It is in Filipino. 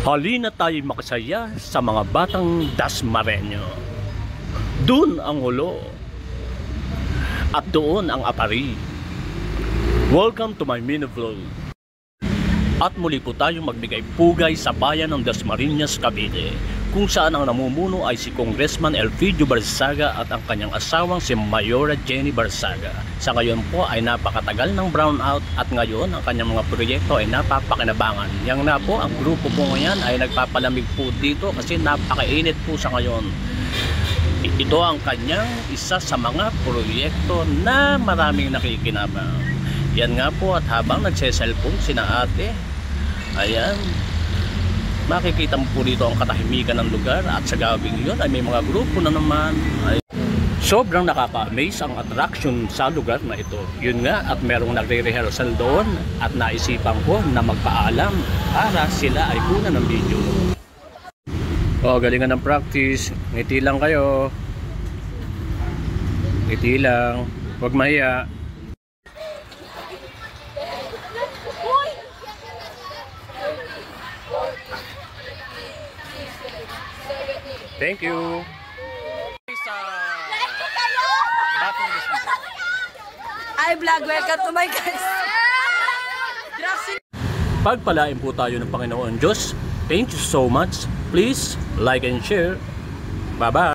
Halina tayo makasaya sa mga batang Dasmariño. Doon ang hulo at doon ang apari. Welcome to my mini vlog. At muli po tayo magbigay pugay sa bayan ng Dasmariñas, Cavite, kung saan ang namumuno ay si Congressman Elpidio Barzaga at ang kanyang asawang si Mayora Jenny Barzaga. Sa ngayon po ay napakatagal ng brownout at ngayon ang kanyang mga proyekto ay napapakinabangan. Yang na po, ang grupo po ngayon ay nagpapalamig po dito kasi napakainit po sa ngayon. Ito ang kanyang isa sa mga proyekto na maraming nakikinabang. Yan nga po, at habang nagse-cellphone sina ate, ayan, makikita mo po dito ang katahimikan ng lugar at sa gabing yun ay may mga grupo na naman. Sobrang nakaka-amaze ang attraction sa lugar na ito. Yun nga, at merong nagre-rehearsal doon at naisipan ko na magpaalam para sila ay kuna ng video. O, galingan ng practice. Ngiti lang kayo. Ngiti lang. Huwag mahiya. Thank you. Hi vlog, welcome to my guys. Pagpalain po tayo ng Panginoon Diyos. Thank you so much. Please like and share. Bye bye.